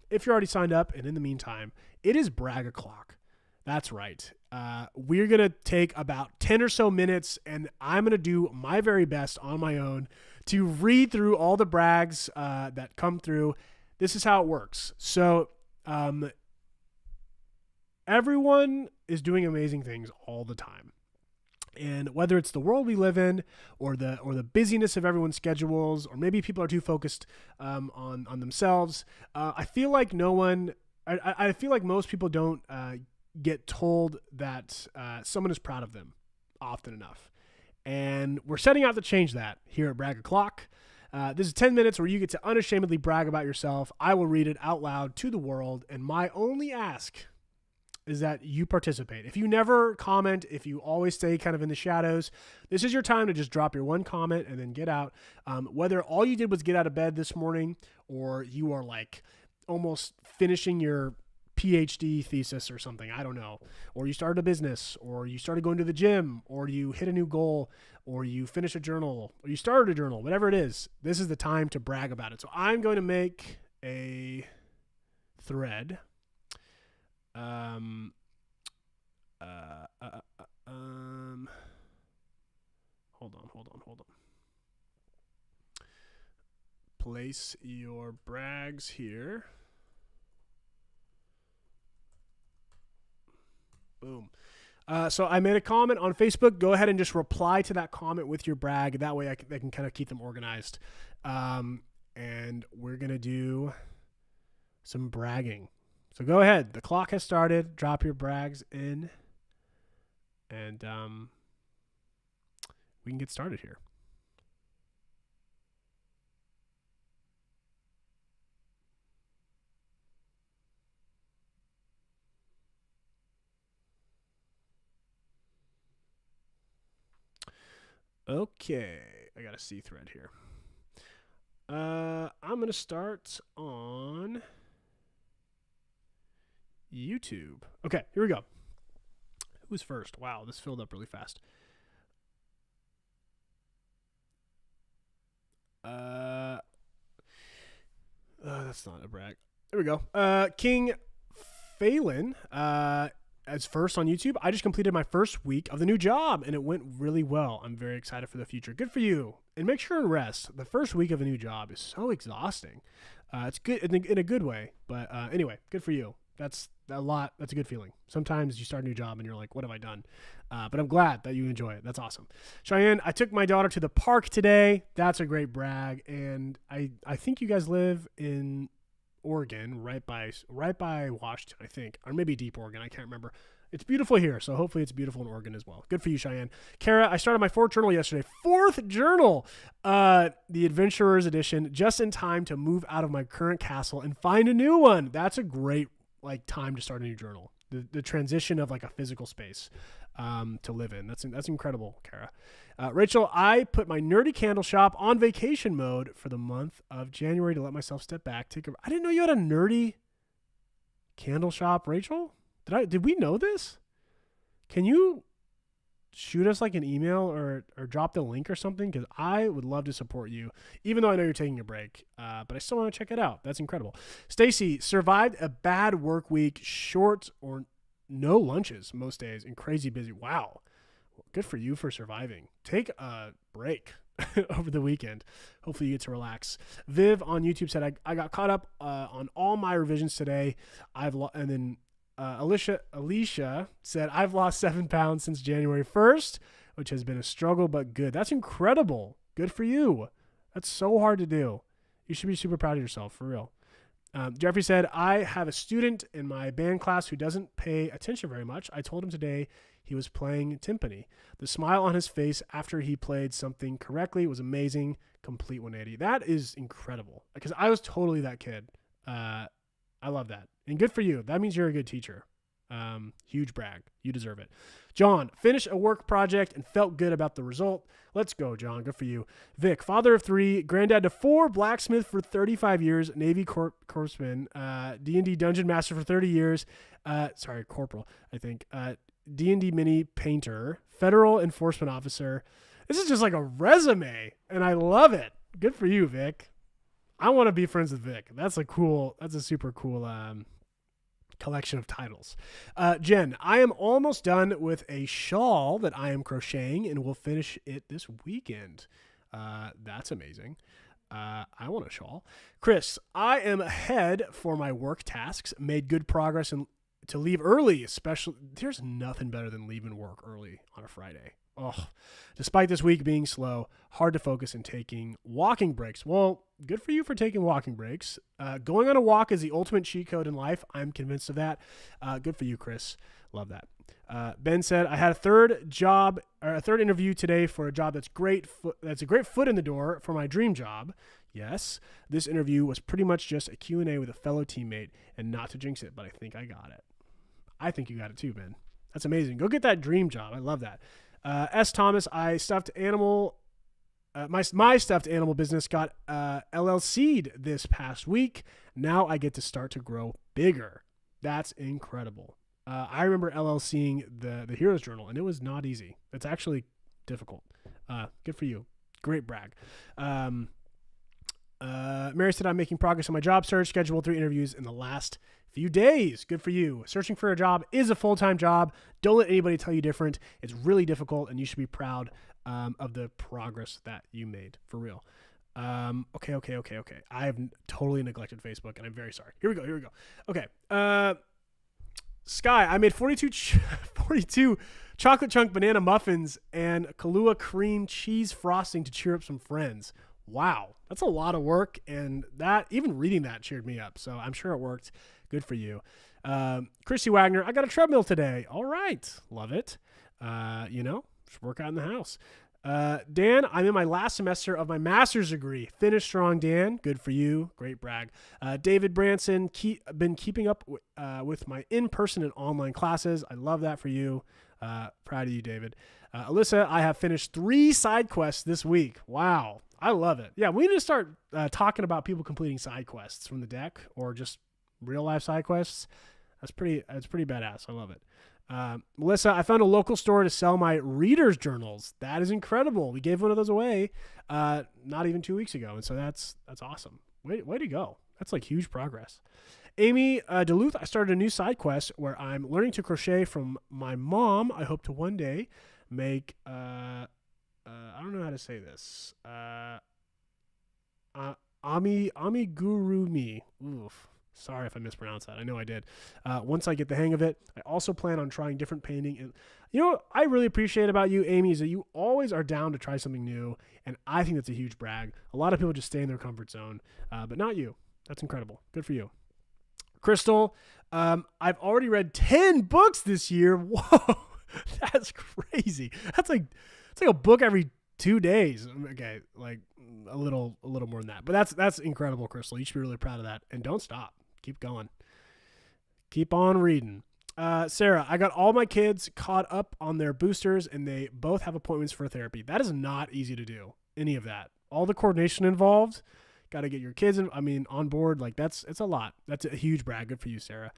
If you're already signed up, and in the meantime, it is brag o'clock. That's right. We're going to take about 10 or so minutes, and I'm going to do my very best on my own to read through all the brags that come through. This is how it works. So everyone is doing amazing things all the time. And whether it's the world we live in or the busyness of everyone's schedules, or maybe people are too focused on themselves, I feel like I feel like most people don't get told that someone is proud of them often enough. And we're setting out to change that here at Brag O'Clock. This is 10 minutes where you get to unashamedly brag about yourself. I will read it out loud to the world, and my only ask is that you participate. If you never comment, if you always stay kind of in the shadows, this is your time to just drop your one comment and then get out. Whether all you did was get out of bed this morning, or you are like almost finishing your PhD thesis or something, I don't know, or you started a business, or you started going to the gym, or you hit a new goal, or you finished a journal, or you started a journal, whatever it is, this is the time to brag about it. So I'm going to make a thread. Hold on. Place your brags here. Boom. So I made a comment on Facebook. Go ahead and just reply to that comment with your brag. That way I can kind of keep them organized. And we're going to do some bragging. So go ahead. The clock has started. Drop your brags in. And we can get started here. Okay, I got a C thread here. I'm going to start on YouTube. Okay, here we go. Who's first? Wow, this filled up really fast. That's not a brag. There we go. King Phelan as first on YouTube. I just completed my first week of the new job, and it went really well. I'm very excited for the future. Good for you. And make sure and rest. The first week of a new job is so exhausting. It's good in a good way. But anyway, good for you. That's a lot. That's a good feeling. Sometimes you start a new job and you're like, what have I done? But I'm glad that you enjoy it. That's awesome. Cheyenne, I took my daughter to the park today. That's a great brag. And I think you guys live in Oregon, right by Washington, I think, or maybe Deep Oregon. I can't remember. It's beautiful here, so hopefully it's beautiful in Oregon as well. Good for you, Cheyenne. Kara, I started my fourth journal yesterday. Fourth journal, the Adventurer's Edition, just in time to move out of my current castle and find a new one. That's a great time to start a new journal. The transition of a physical space to live in. That's incredible, Kara. Rachel, I put my nerdy candle shop on vacation mode for the month of January to let myself step back. I didn't know you had a nerdy candle shop, Rachel. Did we know this? Can you shoot us an email or drop the link or something? Because I would love to support you, even though I know you're taking a break. But I still want to check it out. That's incredible. Stacy, survived a bad work week, short or no lunches most days, and crazy busy. Wow. Good for you for surviving. Take a break over the weekend. Hopefully you get to relax. Viv on YouTube said, I got caught up on all my revisions today. And then Alicia said, I've lost 7 pounds since January 1st, which has been a struggle, but good. That's incredible. Good for you. That's so hard to do. You should be super proud of yourself, for real. Jeffrey said, I have a student in my band class who doesn't pay attention very much. I told him today he was playing timpani. The smile on his face after he played something correctly was amazing. Complete 180. That is incredible, because I was totally that kid. I love that. And good for you. That means you're a good teacher. Huge brag. You deserve it. John, finished a work project and felt good about the result. Let's go, John. Good for you. Vic, father of 3, granddad to 4, blacksmith for 35 years, Navy corpsman, D&D dungeon master for 30 years. Corporal, I think. D&D mini painter, federal enforcement officer. This is just like a resume, and I love it. Good for you, Vic. I want to be friends with Vic. That's a super cool collection of titles. Jen, I am almost done with a shawl that I am crocheting and will finish it this weekend. That's amazing. I want a shawl. Chris, I am ahead for my work tasks, made good progress and to leave early, especially. There's nothing better than leaving work early on a Friday. Oh, despite this week being slow, hard to focus and taking walking breaks. Well, good for you for taking walking breaks. Going on a walk is the ultimate cheat code in life. I'm convinced of that. Good for you, Chris. Love that. Ben said, I had a third interview today for a job that's a great foot in the door for my dream job. Yes, this interview was pretty much just a Q&A with a fellow teammate, and not to jinx it, but I think I got it. I think you got it too, Ben. That's amazing. Go get that dream job. I love that. S. Thomas, my stuffed animal business got LLC'd this past week. Now I get to start to grow bigger. That's incredible. I remember LLCing the Heroes Journal, and it was not easy. It's actually difficult. Good for you. Great brag. Mary said, I'm making progress on my job search, scheduled 3 interviews in the last few days. Good for you. Searching for a job is a full-time job. Don't let anybody tell you different. It's really difficult, and you should be proud of the progress that you made, for real. Okay. I have totally neglected Facebook, and I'm very sorry. Here we go. Okay. Sky, I made 42 chocolate chunk banana muffins and Kahlua cream cheese frosting to cheer up some friends. Wow, that's a lot of work, and that even reading that cheered me up, so I'm sure it worked. Good for you. Chrissy Wagner, I got a treadmill today. All right, love it. Just work out in the house. Dan, I'm in my last semester of my master's degree. Finish strong, Dan. Good for you. Great brag. David Branson, been keeping up with my in-person and online classes. I love that for you. Proud of you, David. Alyssa, I have finished 3 side quests this week. Wow. I love it. Yeah, we need to start talking about people completing side quests from the deck or just real life side quests. That's pretty badass. I love it. Melissa, I found a local store to sell my reader's journals. That is incredible. We gave one of those away not even 2 weeks ago, and so that's awesome. Way to go. That's like huge progress. Amy Duluth, I started a new side quest where I'm learning to crochet from my mom. I hope to one day make, I don't know how to say this, amigurumi. Oof. Sorry if I mispronounced that. I know I did. Once I get the hang of it, I also plan on trying different painting. And what I really appreciate about you, Amy, is that you always are down to try something new. And I think that's a huge brag. A lot of people just stay in their comfort zone, but not you. That's incredible. Good for you. Crystal, I've already read 10 books this year. Whoa, that's crazy. It's like a book every 2 days. Okay, like a little more than that. But that's incredible, Crystal. You should be really proud of that. And don't stop. Keep going. Keep on reading. Sarah, I got all my kids caught up on their boosters, and they both have appointments for therapy. That is not easy to do, any of that. All the coordination involved. Got to get your kids on board. Like it's a lot. That's a huge brag. Good for you, Sarah.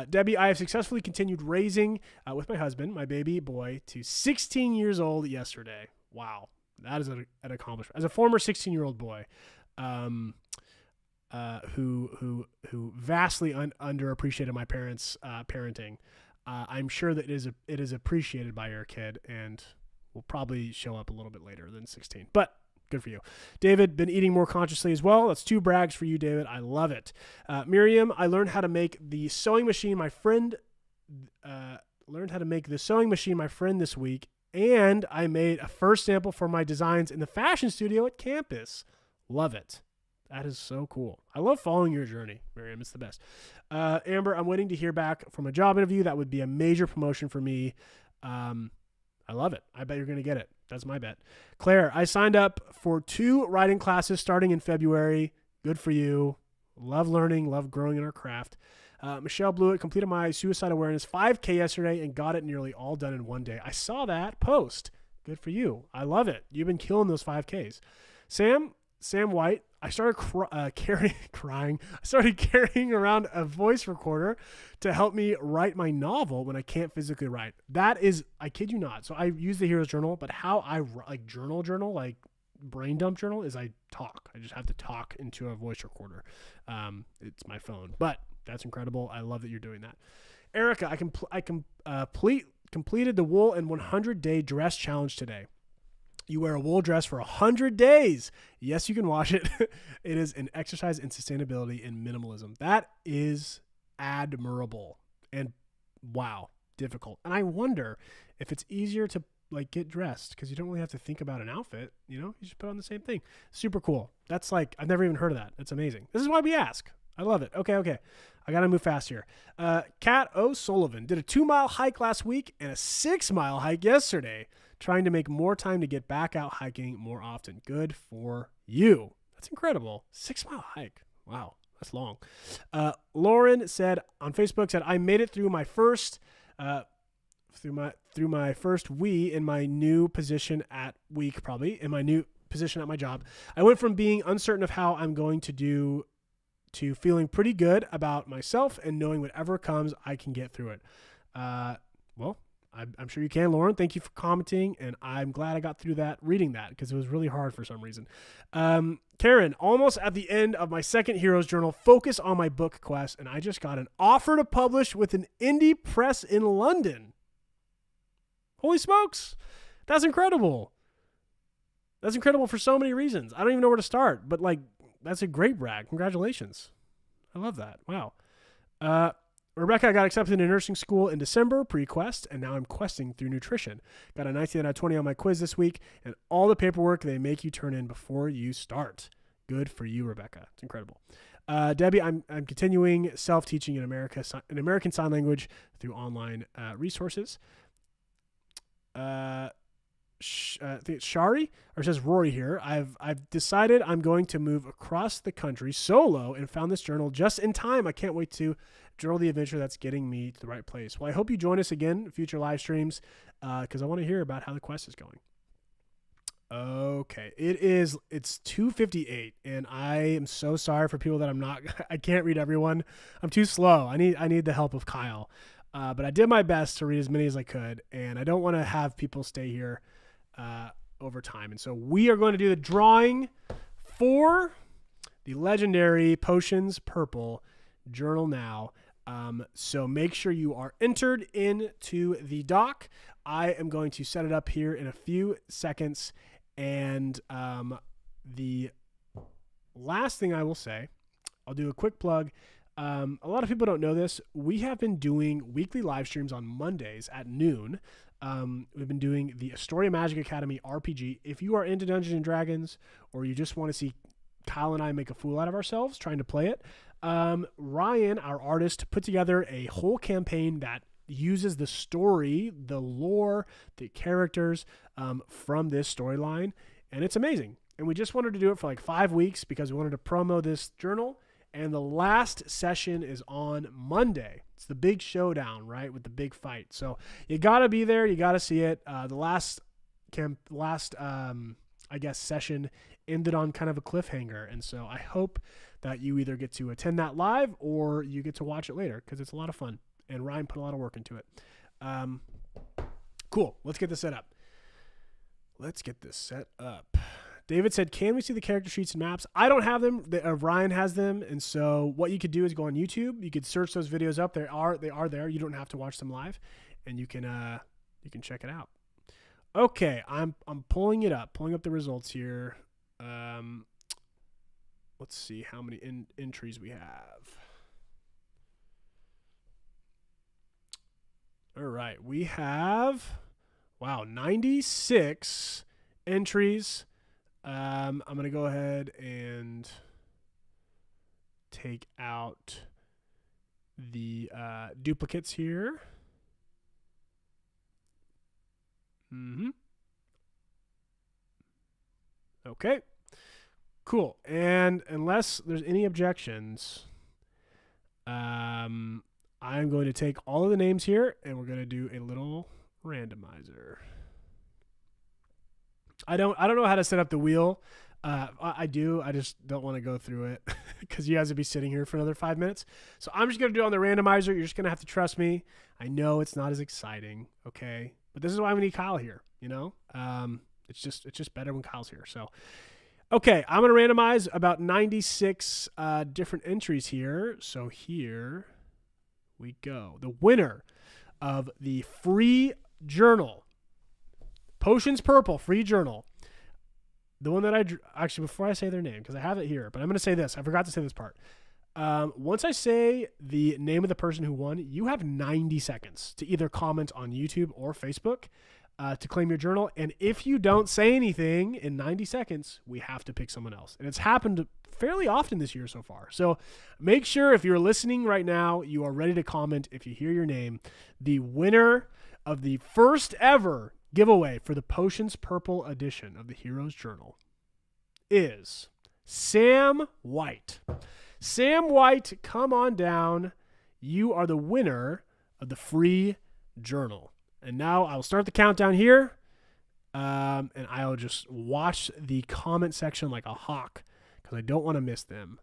Debbie, I have successfully continued raising with my husband, my baby boy, to 16 years old yesterday. Wow. That is an accomplishment. As a former 16-year-old boy, who vastly underappreciated my parents' parenting, I'm sure that it is appreciated by your kid and will probably show up a little bit later than 16. But good for you. David, been eating more consciously as well. That's 2 brags for you, David. I love it. Miriam, I learned how to make the sewing machine my friend this week, and I made a first sample for my designs in the fashion studio at campus. Love it. That is so cool. I love following your journey, Miriam. It's the best. Amber, I'm waiting to hear back from a job interview. That would be a major promotion for me. I love it. I bet you're going to get it. That's my bet. Claire, I signed up for 2 writing classes starting in February. Good for you. Love learning, love growing in our craft. Michelle Blewett completed my suicide awareness 5K yesterday and got it nearly all done in one day. I saw that post. Good for you. I love it. You've been killing those 5Ks. Sam White, I started crying. I started carrying around a voice recorder to help me write my novel when I can't physically write. That is, I kid you not. So I use the Hero's Journal, but how I like journal, like brain dump journal is I talk. I just have to talk into a voice recorder. It's my phone, but that's incredible. I love that you're doing that. Erica, I completed the wool and 100-day dress challenge today. You wear a wool dress for 100 days. Yes, you can wash it. It is an exercise in sustainability and minimalism. That is admirable and wow, difficult. And I wonder if it's easier to like get dressed because you don't really have to think about an outfit. You just put on the same thing. Super cool. That's like, I've never even heard of that. That's amazing. This is why we ask. I love it. Okay. I got to move fast here. Kat O'Sullivan did a 2-mile hike last week and a 6-mile hike yesterday, trying to make more time to get back out hiking more often. Good for you. That's incredible. 6-mile hike. Wow. That's long. Lauren said on Facebook, I made it through my first, through my first in my new position at my job. I went from being uncertain of how I'm going to do to feeling pretty good about myself and knowing whatever comes, I can get through it. Well, I'm sure you can, Lauren. Thank you for commenting, and I'm glad I got through that, reading that, because it was really hard for some reason. Karen, almost at the end of my second Heroes Journal, focus on my book quest, and I just got an offer to publish with an indie press in London. Holy smokes. That's incredible. That's incredible for so many reasons. I don't even know where to start, but that's a great brag. Congratulations. I love that. Wow. Rebecca, I got accepted in nursing school in December, pre-quest, and now I'm questing through nutrition. Got a 19 out of 20 on my quiz this week, and all the paperwork they make you turn in before you start. Good for you, Rebecca. It's incredible. Debbie, I'm continuing self-teaching in American Sign Language through online resources. I think it's Shari, or it says Rory here. I've decided I'm going to move across the country solo and found this journal just in time. I can't wait to journal the adventure that's getting me to the right place. Well, I hope you join us again in future live streams because I want to hear about how the quest is going. Okay, it's 2:58, and I am so sorry for people that I can't read everyone. I'm too slow. I need the help of Kyle. But I did my best to read as many as I could, and I don't want to have people stay here over time. And so we are going to do the drawing for the legendary Potions Purple journal now. So make sure you are entered into the doc. I am going to set it up here in a few seconds. And the last thing I will say, I'll do a quick plug. A lot of people don't know this. We have been doing weekly live streams on Mondays at noon. We've been doing the Astoria Magic Academy RPG. If you are into Dungeons and Dragons, or you just want to see Kyle and I make a fool out of ourselves trying to play it, Ryan, our artist, put together a whole campaign that uses the story, the lore, the characters from this storyline, and it's amazing. And we just wanted to do it for like 5 weeks because we wanted to promo this journal. And the last session is on Monday. It's the big showdown, right, with the big fight. So you got to be there. You got to see it. The last session ended on kind of a cliffhanger. And so I hope that you either get to attend that live or you get to watch it later because it's a lot of fun. And Ryan put a lot of work into it. Cool. Let's get this set up. David said, can we see the character sheets and maps? I don't have them. Ryan has them. And so what you could do is go on YouTube. You could search those videos up. They are there. You don't have to watch them live, and you can check it out. Okay. I'm pulling up the results here. Let's see how many entries we have. All right. We have, 96 entries. I'm going to go ahead and take out the duplicates here. Okay. Cool. And unless there's any objections, I'm going to take all of the names here and we're going to do a little randomizer. I don't know how to set up the wheel. I do. I just don't want to go through it because you guys would be sitting here for another 5 minutes. So I'm just going to do it on the randomizer. You're just going to have to trust me. I know it's not as exciting. Okay. But this is why we need Kyle here. You know, it's just better when Kyle's here. So, okay. I'm going to randomize about 96 different entries here. So here we go. The winner of the free journal, Potions Purple free journal. The one that actually, before I say their name, because I have it here, but I'm going to say this. I forgot to say this part. Once I say the name of the person who won, you have 90 seconds to either comment on YouTube or Facebook to claim your journal. And if you don't say anything in 90 seconds, we have to pick someone else. And it's happened fairly often this year so far. So make sure if you're listening right now, you are ready to comment if you hear your name. The winner of the first ever giveaway for the Potions Purple edition of the Hero's Journal is Sam White. Sam White, come on down. You are the winner of the free journal. And now I'll start the countdown here, and I'll just watch the comment section like a hawk because I don't want to miss them.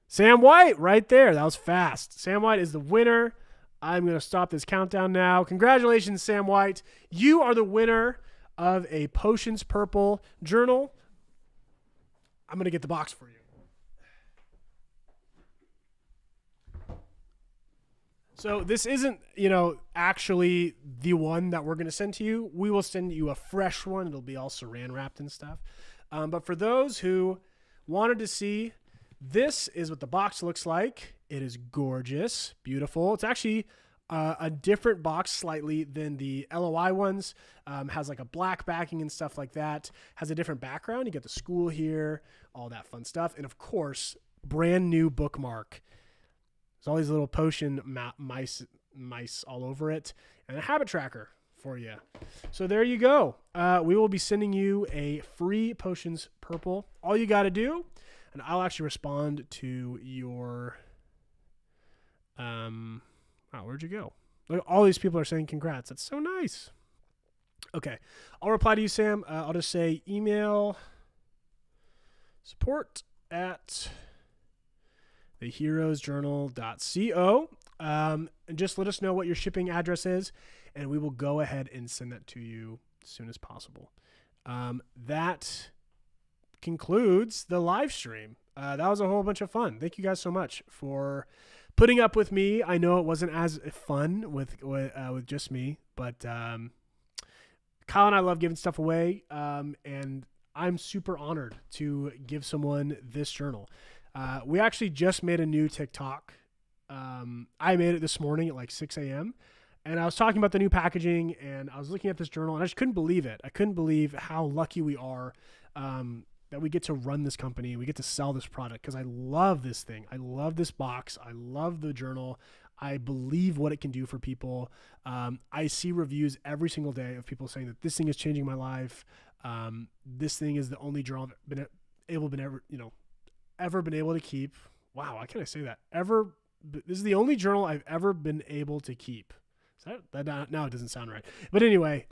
Sam White, right there. That was fast. Sam White is the winner. I'm going to stop this countdown now. Congratulations, Sam White. You are the winner of a Potions Purple journal. I'm going to get the box for you. So this isn't, actually the one that we're going to send to you. We will send you a fresh one. It'll be all saran wrapped and stuff. But for those who wanted to see, this is what the box looks like. It is gorgeous, beautiful. It's actually a different box slightly than the LOI ones. Has like a black backing and stuff like that. Has a different background. You get the school here, all that fun stuff. And of course, brand new bookmark. There's all these little potion mice all over it. And a habit tracker for you. So there you go. We will be sending you a free Potions Purple. All you got to do, and I'll actually respond to your... wow, where'd you go? Look, all these people are saying congrats. That's so nice. Okay. I'll reply to you, Sam. I'll just say email support at theheroesjournal.co. And just let us know what your shipping address is, and we will go ahead and send that to you as soon as possible. That concludes the live stream. That was a whole bunch of fun. Thank you guys so much for putting up with me. I know it wasn't as fun with just me, but Kyle and I love giving stuff away, and I'm super honored to give someone this journal. We actually just made a new TikTok. I made it this morning at like 6 a.m. And I was talking about the new packaging, and I was looking at this journal, and I just couldn't believe it. I couldn't believe how lucky we are that we get to run this company. We get to sell this product because I love this thing. I love this box. I love the journal. I believe what it can do for people. I see reviews every single day of people saying that this thing is changing my life. This thing is the only journal I've ever been able to keep. Wow, why can't I say that? This is the only journal I've ever been able to keep. Now it doesn't sound right. But anyway,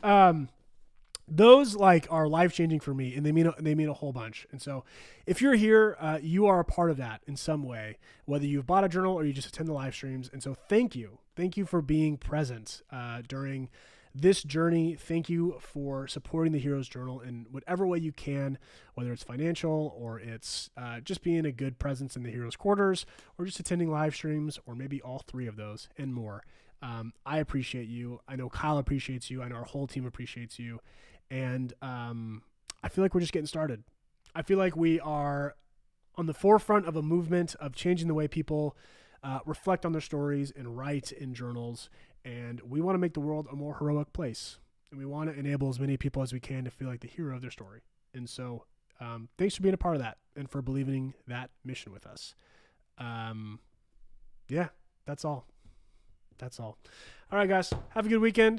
those like are life-changing for me, and they mean a whole bunch. And so if you're here, you are a part of that in some way, whether you've bought a journal or you just attend the live streams. And so thank you for being present during this journey. Thank you for supporting the Heroes Journal in whatever way you can, whether it's financial or it's just being a good presence in the Heroes Quarters, or just attending live streams, or maybe all three of those and more. I appreciate you. I know Kyle appreciates you. I know our whole team appreciates you. And I feel like we're just getting started. I feel like we are on the forefront of a movement of changing the way people reflect on their stories and write in journals. And we want to make the world a more heroic place. And we want to enable as many people as we can to feel like the hero of their story. And so thanks for being a part of that and for believing that mission with us. Yeah, that's all. All right, guys, have a good weekend.